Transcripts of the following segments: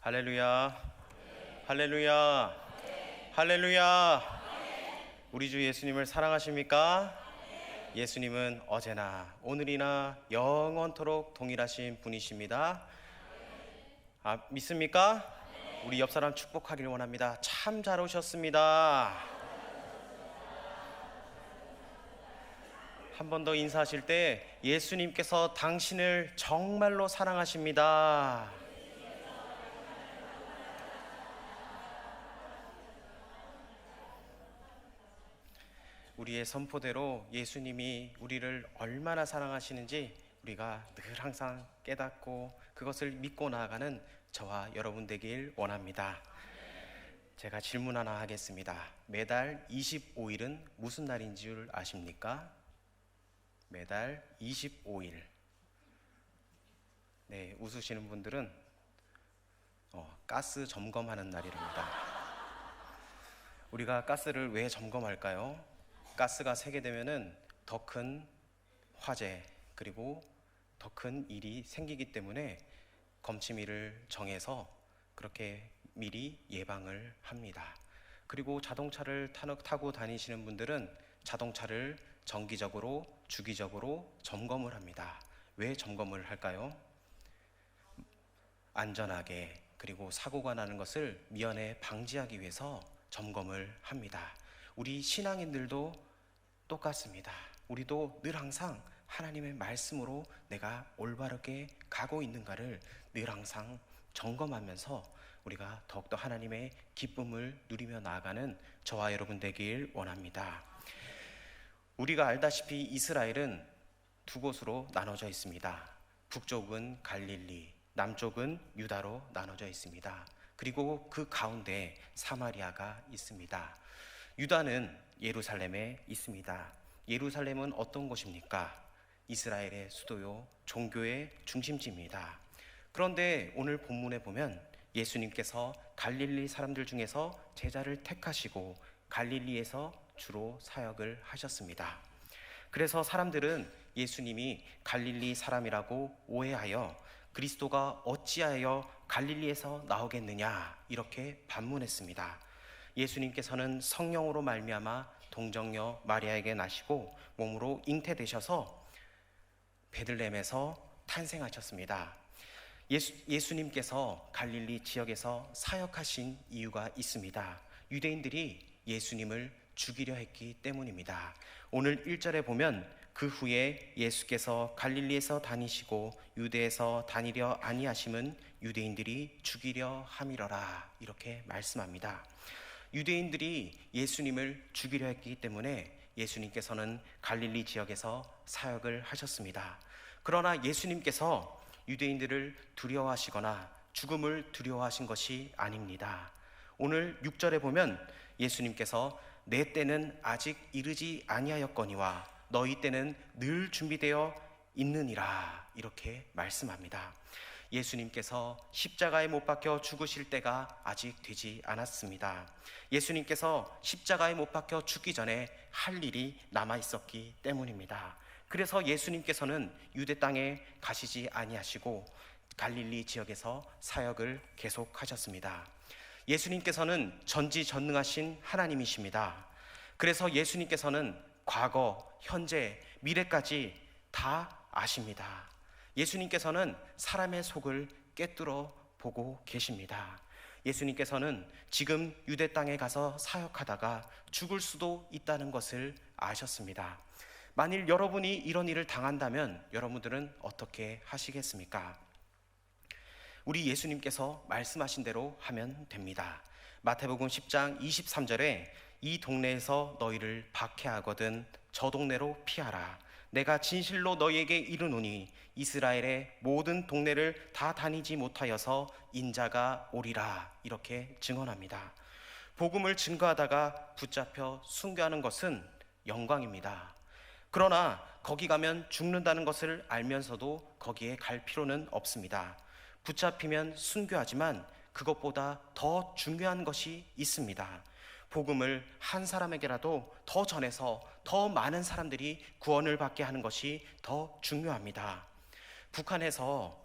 할렐루야, 할렐루야, 할렐루야. 우리 주 예수님을 사랑하십니까? 예수님은 어제나 오늘이나 영원토록 동일하신 분이십니다. 믿습니까? 우리 옆 사람 축복하길 원합니다. 참 잘 오셨습니다. 한 번 더 인사하실 때 예수님께서 당신을 정말로 사랑하십니다. 우리의 선포대로 예수님이 우리를 얼마나 사랑하시는지 우리가 늘 항상 깨닫고 그것을 믿고 나아가는 저와 여러분 되길 원합니다. 제가 질문 하나 하겠습니다. 매달 25일은 무슨 날인 줄 아십니까? 매달 25일. 네, 웃으시는 분들은 가스 점검하는 날이랍니다. 우리가 가스를 왜 점검할까요? 가스가 새게 되면은 더 큰 화재 그리고 더 큰 일이 생기기 때문에 검침일을 정해서 그렇게 미리 예방을 합니다. 그리고 자동차를 타고 다니시는 분들은 자동차를 정기적으로 주기적으로 점검을 합니다. 왜 점검을 할까요? 안전하게 그리고 사고가 나는 것을 미연에 방지하기 위해서 점검을 합니다. 우리 신앙인들도 똑같습니다. 우리도 늘 항상 하나님의 말씀으로 내가 올바르게 가고 있는가를 늘 항상 점검하면서 우리가 더욱더 하나님의 기쁨을 누리며 나아가는 저와 여러분 되길 원합니다. 우리가 알다시피 이스라엘은 두 곳으로 나눠져 있습니다. 북쪽은 갈릴리, 남쪽은 유다로 나눠져 있습니다. 그리고 그 가운데 사마리아가 있습니다. 유다는 예루살렘에 있습니다. 예루살렘은 어떤 곳입니까? 이스라엘의 수도요, 종교의 중심지입니다. 그런데 오늘 본문에 보면 예수님께서 갈릴리 사람들 중에서 제자를 택하시고 갈릴리에서 주로 사역을 하셨습니다. 그래서 사람들은 예수님이 갈릴리 사람이라고 오해하여 그리스도가 어찌하여 갈릴리에서 나오겠느냐 이렇게 반문했습니다. 예수님께서는 성령으로 말미암아 동정녀 마리아에게 나시고 몸으로 잉태되셔서 베들레헴에서 탄생하셨습니다. 예수님께서 갈릴리 지역에서 사역하신 이유가 있습니다. 유대인들이 예수님을 죽이려 했기 때문입니다. 오늘 1절에 보면 그 후에 예수께서 갈릴리에서 다니시고 유대에서 다니려 아니하심은 유대인들이 죽이려 함이러라 이렇게 말씀합니다. 유대인들이 예수님을 죽이려 했기 때문에 예수님께서는 갈릴리 지역에서 사역을 하셨습니다. 그러나 예수님께서 유대인들을 두려워하시거나 죽음을 두려워하신 것이 아닙니다. 오늘 6절에 보면 예수님께서 내 때는 아직 이르지 아니하였거니와 너희 때는 늘 준비되어 있느니라 이렇게 말씀합니다. 예수님께서 십자가에 못 박혀 죽으실 때가 아직 되지 않았습니다. 예수님께서 십자가에 못 박혀 죽기 전에 할 일이 남아 있었기 때문입니다. 그래서 예수님께서는 유대 땅에 가시지 아니하시고 갈릴리 지역에서 사역을 계속하셨습니다. 예수님께서는 전지전능하신 하나님이십니다. 그래서 예수님께서는 과거, 현재, 미래까지 다 아십니다. 예수님께서는 사람의 속을 꿰뚫어 보고 계십니다. 예수님께서는 지금 유대 땅에 가서 사역하다가 죽을 수도 있다는 것을 아셨습니다. 만일 여러분이 이런 일을 당한다면 여러분들은 어떻게 하시겠습니까? 우리 예수님께서 말씀하신 대로 하면 됩니다. 마태복음 10장 23절에 이 동네에서 너희를 박해하거든 저 동네로 피하라. 내가 진실로 너희에게 이르노니 이스라엘의 모든 동네를 다 다니지 못하여서 인자가 오리라 이렇게 증언합니다. 복음을 증거하다가 붙잡혀 순교하는 것은 영광입니다. 그러나 거기 가면 죽는다는 것을 알면서도 거기에 갈 필요는 없습니다. 붙잡히면 순교하지만 그것보다 더 중요한 것이 있습니다. 복음을 한 사람에게라도 더 전해서 더 많은 사람들이 구원을 받게 하는 것이 더 중요합니다. 북한에서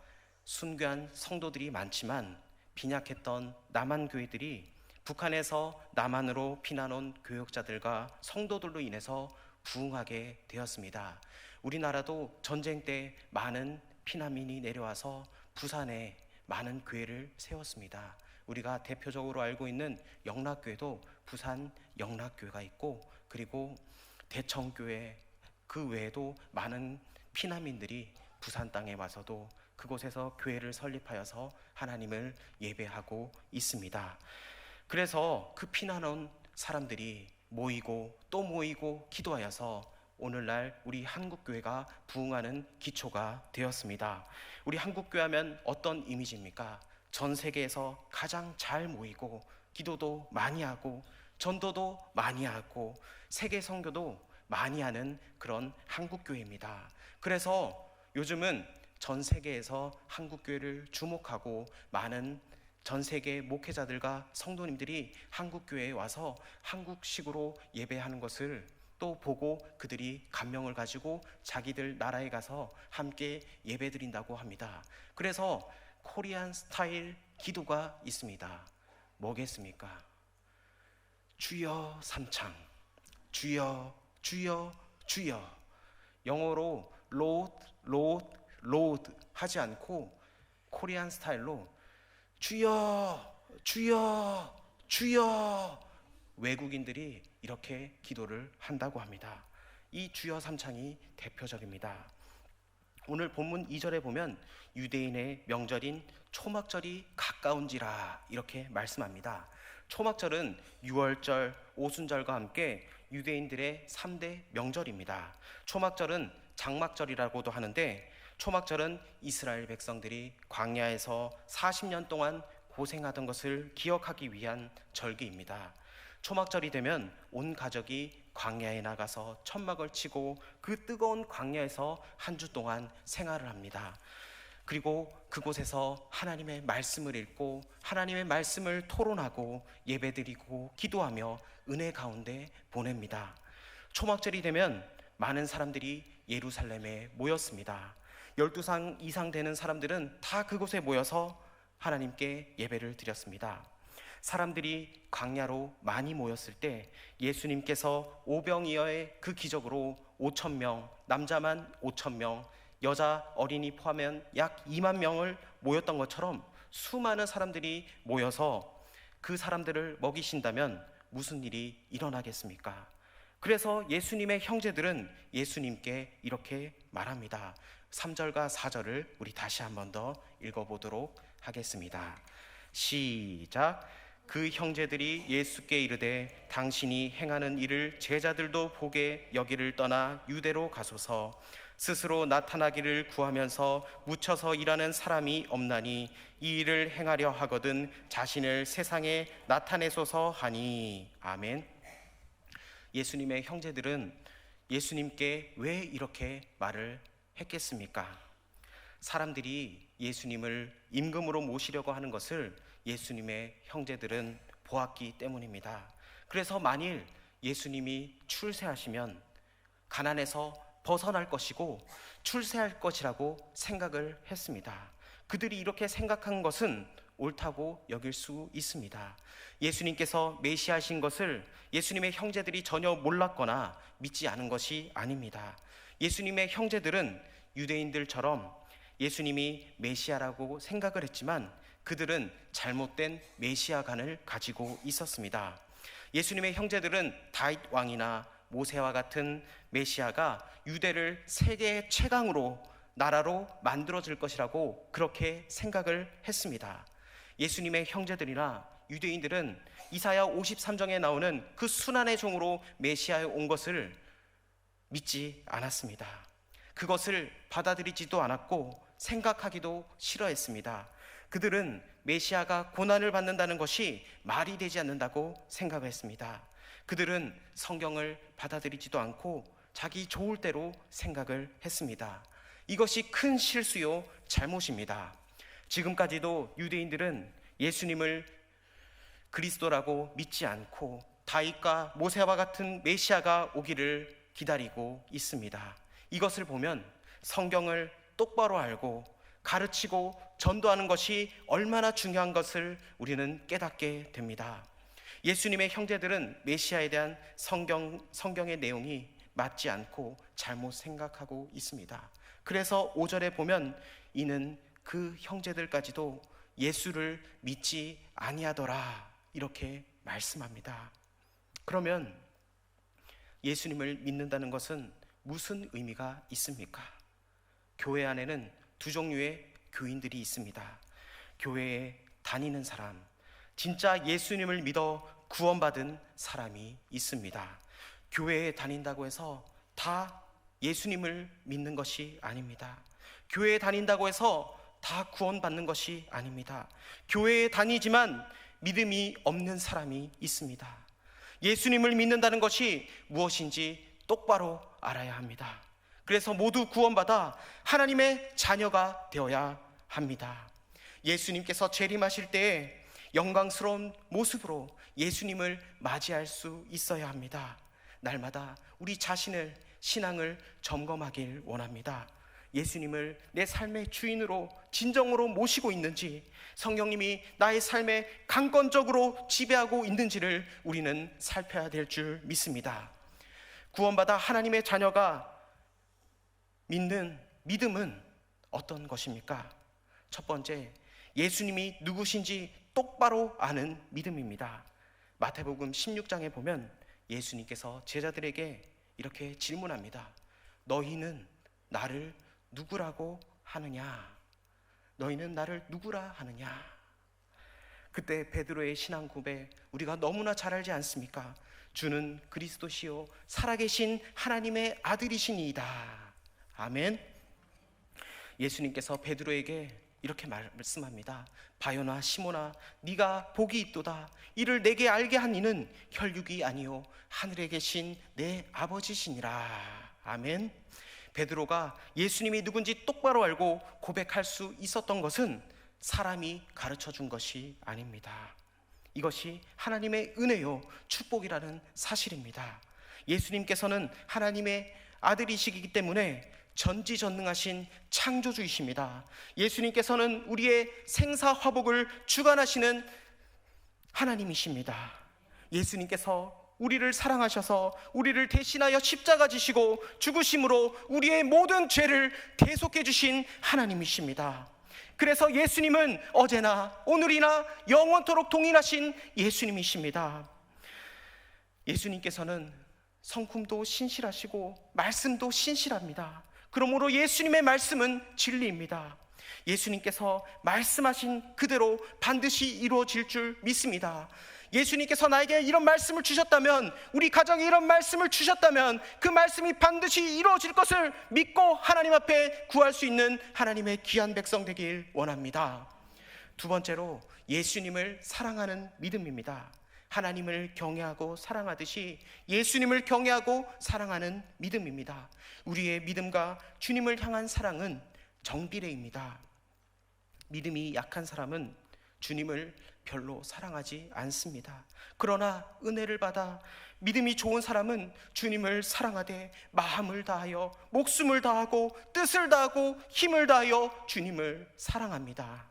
순교한 성도들이 많지만 빈약했던 남한 교회들이 북한에서 남한으로 피난 온 교역자들과 성도들로 인해서 부흥하게 되었습니다. 우리나라도 전쟁 때 많은 피난민이 내려와서 부산에 많은 교회를 세웠습니다. 우리가 대표적으로 알고 있는 영락교회도 부산 영락교회가 있고, 그리고 대청교회, 그 외에도 많은 피난민들이 부산 땅에 와서도 그곳에서 교회를 설립하여서 하나님을 예배하고 있습니다. 그래서 그 피난 온 사람들이 모이고 또 모이고 기도하여서 오늘날 우리 한국교회가 부흥하는 기초가 되었습니다. 우리 한국교회 하면 어떤 이미지입니까? 전 세계에서 가장 잘 모이고 기도도 많이 하고 전도도 많이 하고 세계 선교도 많이 하는 그런 한국교회입니다. 그래서 요즘은 전 세계에서 한국교회를 주목하고 많은 전 세계 목회자들과 성도님들이 한국교회에 와서 한국식으로 예배하는 것을 또 보고 그들이 감명을 가지고 자기들 나라에 가서 함께 예배드린다고 합니다. 그래서 코리안 스타일 기도가 있습니다. 뭐겠습니까? 주여 삼창, 주여 주여 주여. 영어로 로드 하지 않고 코리안 스타일로 주여 주여 주여. 외국인들이 이렇게 기도를 한다고 합니다. 이 주여 삼창이 대표적입니다. 오늘 본문 2절에 보면 유대인의 명절인 초막절이 가까운지라 이렇게 말씀합니다. 초막절은 유월절, 오순절과 함께 유대인들의 3대 명절입니다. 초막절은 장막절이라고도 하는데, 초막절은 이스라엘 백성들이 광야에서 40년 동안 고생하던 것을 기억하기 위한 절기입니다. 초막절이 되면 온 가족이 광야에 나가서 천막을 치고 그 뜨거운 광야에서 한 주 동안 생활을 합니다. 그리고 그곳에서 하나님의 말씀을 읽고 하나님의 말씀을 토론하고 예배드리고 기도하며 은혜 가운데 보냅니다. 초막절이 되면 많은 사람들이 예루살렘에 모였습니다. 12상 이상 되는 사람들은 다 그곳에 모여서 하나님께 예배를 드렸습니다. 사람들이 광야로 많이 모였을 때 예수님께서 오병이어의 그 기적으로 5,000명, 남자만 5,000명, 여자 어린이 포함한 약 2만 명을 모였던 것처럼 수많은 사람들이 모여서 그 사람들을 먹이신다면 무슨 일이 일어나겠습니까? 그래서 예수님의 형제들은 예수님께 이렇게 말합니다. 3절과 4절을 우리 다시 한 번 더 읽어보도록 하겠습니다. 시작. 그 형제들이 예수께 이르되 당신이 행하는 일을 제자들도 보게 여기를 떠나 유대로 가소서. 스스로 나타나기를 구하면서 묻혀서 일하는 사람이 없나니 이 일을 행하려 하거든 자신을 세상에 나타내소서 하니. 아멘. 예수님의 형제들은 예수님께 왜 이렇게 말을 했겠습니까? 사람들이 예수님을 임금으로 모시려고 하는 것을 예수님의 형제들은 보았기 때문입니다. 그래서 만일 예수님이 출세하시면 가난에서 벗어날 것이고 출세할 것이라고 생각을 했습니다. 그들이 이렇게 생각한 것은 옳다고 여길 수 있습니다. 예수님께서 메시아신 것을 예수님의 형제들이 전혀 몰랐거나 믿지 않은 것이 아닙니다. 예수님의 형제들은 유대인들처럼 예수님이 메시아라고 생각을 했지만 그들은 잘못된 메시아관을 가지고 있었습니다. 예수님의 형제들은 다윗 왕이나 모세와 같은 메시아가 유대를 세계의 최강으로 나라로 만들어질 것이라고 그렇게 생각을 했습니다. 예수님의 형제들이나 유대인들은 이사야 53장에 나오는 그 순환의 종으로 메시아에 온 것을 믿지 않았습니다. 그것을 받아들이지도 않았고 생각하기도 싫어했습니다. 그들은 메시아가 고난을 받는다는 것이 말이 되지 않는다고 생각했습니다. 그들은 성경을 받아들이지도 않고 자기 좋을 대로 생각을 했습니다. 이것이 큰 실수요 잘못입니다. 지금까지도 유대인들은 예수님을 그리스도라고 믿지 않고 다윗과 모세와 같은 메시아가 오기를 기다리고 있습니다. 이것을 보면 성경을 똑바로 알고 가르치고 전도하는 것이 얼마나 중요한 것을 우리는 깨닫게 됩니다. 예수님의 형제들은 메시아에 대한 성경의 내용이 맞지 않고 잘못 생각하고 있습니다. 그래서 5절에 보면 이는 그 형제들까지도 예수를 믿지 아니하더라 이렇게 말씀합니다. 그러면 예수님을 믿는다는 것은 무슨 의미가 있습니까? 교회 안에는 두 종류의 교인들이 있습니다. 교회에 다니는 사람, 진짜 예수님을 믿어 구원받은 사람이 있습니다. 교회에 다닌다고 해서 다 예수님을 믿는 것이 아닙니다. 교회에 다닌다고 해서 다 구원받는 것이 아닙니다. 교회에 다니지만 믿음이 없는 사람이 있습니다. 예수님을 믿는다는 것이 무엇인지 똑바로 알아야 합니다. 그래서 모두 구원받아 하나님의 자녀가 되어야 합니다. 예수님께서 재림하실 때에 영광스러운 모습으로 예수님을 맞이할 수 있어야 합니다. 날마다 우리 자신을, 신앙을 점검하길 원합니다. 예수님을 내 삶의 주인으로 진정으로 모시고 있는지, 성령님이 나의 삶에 강권적으로 지배하고 있는지를 우리는 살펴야 될 줄 믿습니다. 구원받아 하나님의 자녀가 믿는 믿음은 어떤 것입니까? 첫 번째, 예수님이 누구신지 똑바로 아는 믿음입니다. 마태복음 16장에 보면 예수님께서 제자들에게 이렇게 질문합니다. 너희는 나를 누구라고 하느냐? 너희는 나를 누구라 하느냐? 그때 베드로의 신앙 고백 우리가 너무나 잘 알지 않습니까? 주는 그리스도시요 살아계신 하나님의 아들이시니이다. 아멘. 예수님께서 베드로에게 이렇게 말씀합니다. 바요나 시몬아, 네가 복이 있도다. 이를 내게 알게 한 이는 혈육이 아니요 하늘에 계신 내 아버지시니라. 아멘. 베드로가 예수님이 누군지 똑바로 알고 고백할 수 있었던 것은 사람이 가르쳐 준 것이 아닙니다. 이것이 하나님의 은혜요 축복이라는 사실입니다. 예수님께서는 하나님의 아들이시기 때문에 전지전능하신 창조주이십니다. 예수님께서는 우리의 생사화복을 주관하시는 하나님이십니다. 예수님께서 우리를 사랑하셔서 우리를 대신하여 십자가 지시고 죽으심으로 우리의 모든 죄를 대속해 주신 하나님이십니다. 그래서 예수님은 어제나 오늘이나 영원토록 동일하신 예수님이십니다. 예수님께서는 성품도 신실하시고 말씀도 신실합니다. 그러므로 예수님의 말씀은 진리입니다. 예수님께서 말씀하신 그대로 반드시 이루어질 줄 믿습니다. 예수님께서 나에게 이런 말씀을 주셨다면, 우리 가정에 이런 말씀을 주셨다면 그 말씀이 반드시 이루어질 것을 믿고 하나님 앞에 구할 수 있는 하나님의 귀한 백성 되길 원합니다. 두 번째로 예수님을 사랑하는 믿음입니다. 하나님을 경외하고 사랑하듯이 예수님을 경외하고 사랑하는 믿음입니다. 우리의 믿음과 주님을 향한 사랑은 정비례입니다. 믿음이 약한 사람은 주님을 별로 사랑하지 않습니다. 그러나 은혜를 받아 믿음이 좋은 사람은 주님을 사랑하되 마음을 다하여 목숨을 다하고 뜻을 다하고 힘을 다하여 주님을 사랑합니다.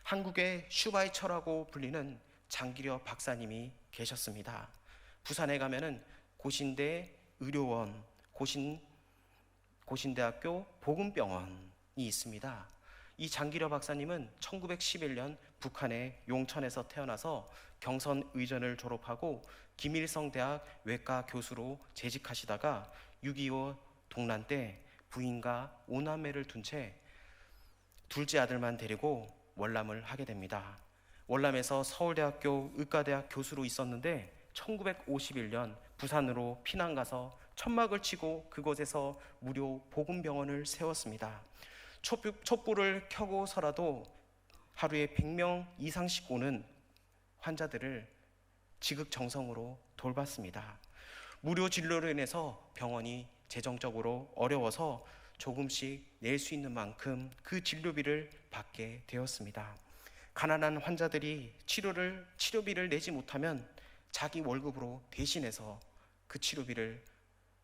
한국의 슈바이처라고 불리는 장기려 박사님이 계셨습니다. 부산에 가면은 고신대 의료원, 고신대학교 보건병원이 있습니다. 이 장기려 박사님은 1911년 북한의 용천에서 태어나서 경선의전을 졸업하고 김일성대학 외과 교수로 재직하시다가 6.25 동란 때 부인과 5남매를 둔 채 둘째 아들만 데리고 월남을 하게 됩니다. 월남에서 서울대학교 의과대학 교수로 있었는데 1951년 부산으로 피난 가서 천막을 치고 그곳에서 무료 보건병원을 세웠습니다. 촛불을 켜고서라도 하루에 100명 이상씩 오는 환자들을 지극정성으로 돌봤습니다. 무료 진료로 인해서 병원이 재정적으로 어려워서 조금씩 낼 수 있는 만큼 그 진료비를 받게 되었습니다. 가난한 환자들이 치료비를 내지 못하면 자기 월급으로 대신해서 그 치료비를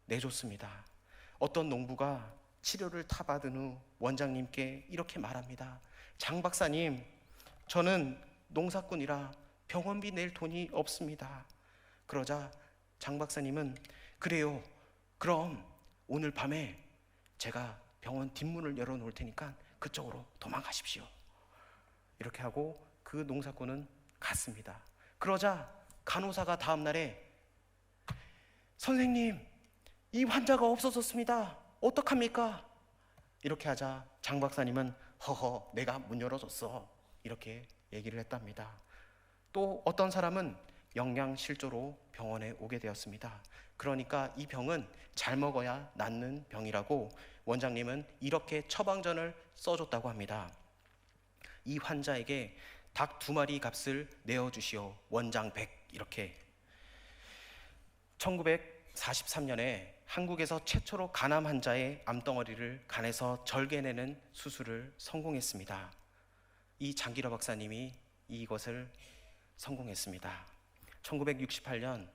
내줬습니다. 어떤 농부가 치료를 다 받은 후 원장님께 이렇게 말합니다. 장 박사님, 저는 농사꾼이라 병원비 낼 돈이 없습니다. 그러자 장 박사님은 그래요, 그럼 오늘 밤에 제가 병원 뒷문을 열어놓을 테니까 그쪽으로 도망가십시오. 이렇게 하고 그 농사꾼은 갔습니다. 그러자 간호사가 다음 날에 선생님, 이 환자가 없어졌습니다. 어떡합니까? 이렇게 하자 장 박사님은 허허, 내가 문 열어줬어, 이렇게 얘기를 했답니다. 또 어떤 사람은 영양실조로 병원에 오게 되었습니다. 그러니까 이 병은 잘 먹어야 낫는 병이라고 원장님은 이렇게 처방전을 써줬다고 합니다. 이 환자에게 닭 2마리 값을 내어주시오, 원장 100. 이렇게 1943년에 한국에서 최초로 간암 환자의 암덩어리를 간에서 절개내는 수술을 성공했습니다. 이 장기러 박사님이 이것을 성공했습니다. 1968년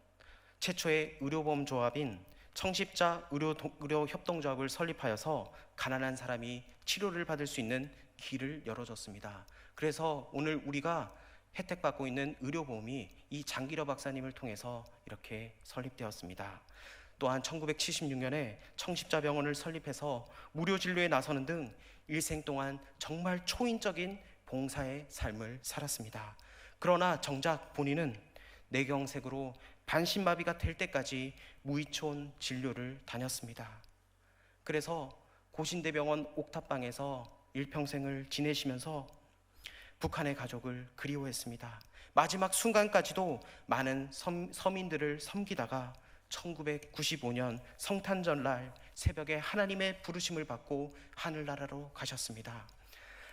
최초의 의료보험 조합인 청십자 의료협동조합을 설립하여서 가난한 사람이 치료를 받을 수 있는 길을 열어줬습니다. 그래서 오늘 우리가 혜택받고 있는 의료보험이 이 장기러 박사님을 통해서 이렇게 설립되었습니다. 또한 1976년에 청십자병원을 설립해서 무료 진료에 나서는 등 일생 동안 정말 초인적인 봉사의 삶을 살았습니다. 그러나 정작 본인은 뇌경색으로 반신마비가 될 때까지 무의촌 진료를 다녔습니다. 그래서 고신대병원 옥탑방에서 일평생을 지내시면서 북한의 가족을 그리워했습니다. 마지막 순간까지도 많은 서민들을 섬기다가 1995년 성탄절날 새벽에 하나님의 부르심을 받고 하늘나라로 가셨습니다.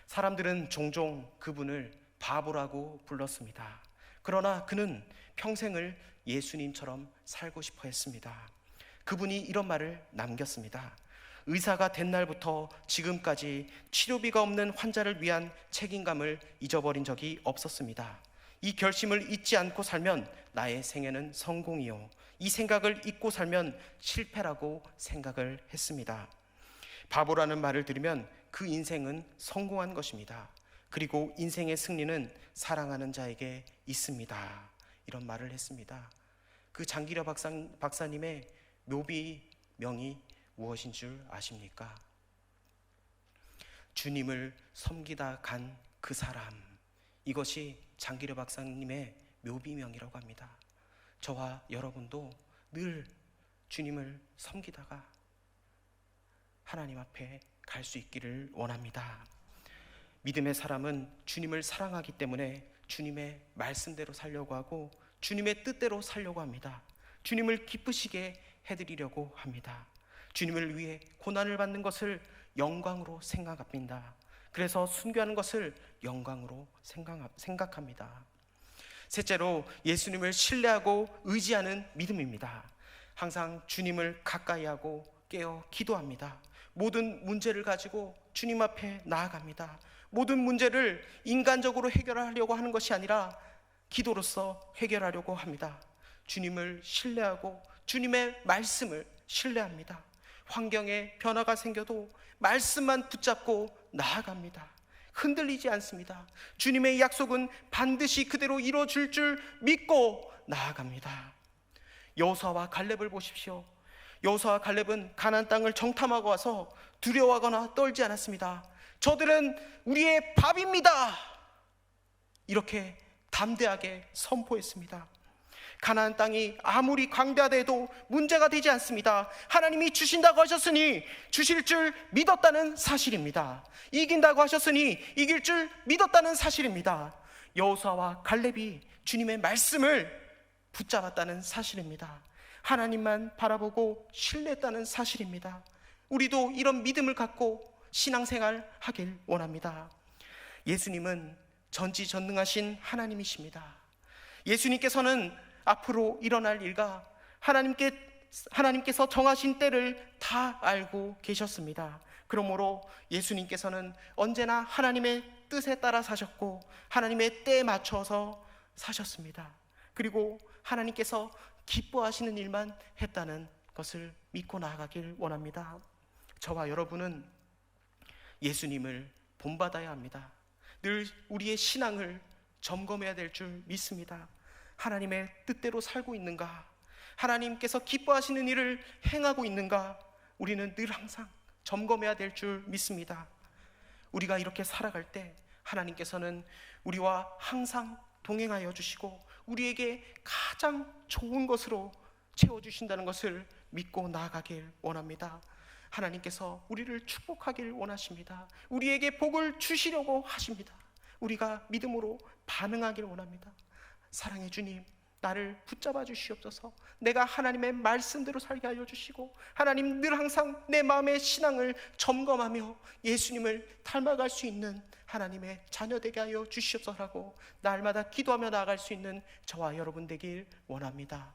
사람들은 종종 그분을 바보라고 불렀습니다. 그러나 그는 평생을 예수님처럼 살고 싶어 했습니다. 그분이 이런 말을 남겼습니다. 의사가 된 날부터 지금까지 치료비가 없는 환자를 위한 책임감을 잊어버린 적이 없었습니다. 이 결심을 잊지 않고 살면 나의 생애는 성공이요, 이 생각을 잊고 살면 실패라고 생각을 했습니다. 바보라는 말을 들으면 그 인생은 성공한 것입니다. 그리고 인생의 승리는 사랑하는 자에게 있습니다. 이런 말을 했습니다. 그 장기려 박사님의 묘비명이 무엇인 줄 아십니까? 주님을 섬기다 간 그 사람, 이것이 장기려 박사님의 묘비명이라고 합니다. 저와 여러분도 늘 주님을 섬기다가 하나님 앞에 갈 수 있기를 원합니다. 믿음의 사람은 주님을 사랑하기 때문에 주님의 말씀대로 살려고 하고 주님의 뜻대로 살려고 합니다. 주님을 기쁘시게 해드리려고 합니다. 주님을 위해 고난을 받는 것을 영광으로 생각합니다. 그래서 순교하는 것을 영광으로 생각합니다. 셋째로 예수님을 신뢰하고 의지하는 믿음입니다. 항상 주님을 가까이 하고 깨어 기도합니다. 모든 문제를 가지고 주님 앞에 나아갑니다. 모든 문제를 인간적으로 해결하려고 하는 것이 아니라 기도로서 해결하려고 합니다. 주님을 신뢰하고 주님의 말씀을 신뢰합니다. 환경에 변화가 생겨도 말씀만 붙잡고 나아갑니다. 흔들리지 않습니다. 주님의 약속은 반드시 그대로 이루어질 줄 믿고 나아갑니다. 여호수아와 갈렙을 보십시오. 여호수아와 갈렙은 가나안 땅을 정탐하고 와서 두려워하거나 떨지 않았습니다. 저들은 우리의 밥입니다, 이렇게 담대하게 선포했습니다. 가나안 땅이 아무리 광대하대도 문제가 되지 않습니다. 하나님이 주신다고 하셨으니 주실 줄 믿었다는 사실입니다. 이긴다고 하셨으니 이길 줄 믿었다는 사실입니다. 여호수아와 갈렙이 주님의 말씀을 붙잡았다는 사실입니다. 하나님만 바라보고 신뢰했다는 사실입니다. 우리도 이런 믿음을 갖고 신앙생활 하길 원합니다. 예수님은 전지전능하신 하나님이십니다. 예수님께서는 앞으로 일어날 일과 하나님께서 정하신 때를 다 알고 계셨습니다. 그러므로 예수님께서는 언제나 하나님의 뜻에 따라 사셨고 하나님의 때에 맞춰서 사셨습니다. 그리고 하나님께서 기뻐하시는 일만 했다는 것을 믿고 나아가길 원합니다. 저와 여러분은 예수님을 본받아야 합니다. 늘 우리의 신앙을 점검해야 될 줄 믿습니다. 하나님의 뜻대로 살고 있는가? 하나님께서 기뻐하시는 일을 행하고 있는가? 우리는 늘 항상 점검해야 될 줄 믿습니다. 우리가 이렇게 살아갈 때 하나님께서는 우리와 항상 동행하여 주시고 우리에게 가장 좋은 것으로 채워주신다는 것을 믿고 나아가길 원합니다. 하나님께서 우리를 축복하길 원하십니다. 우리에게 복을 주시려고 하십니다. 우리가 믿음으로 반응하길 원합니다. 사랑의 주님, 나를 붙잡아 주시옵소서. 내가 하나님의 말씀대로 살게 하여 주시고 하나님 늘 항상 내 마음의 신앙을 점검하며 예수님을 닮아갈 수 있는 하나님의 자녀 되게 하여 주시옵소서라고 날마다 기도하며 나아갈 수 있는 저와 여러분 되길 원합니다.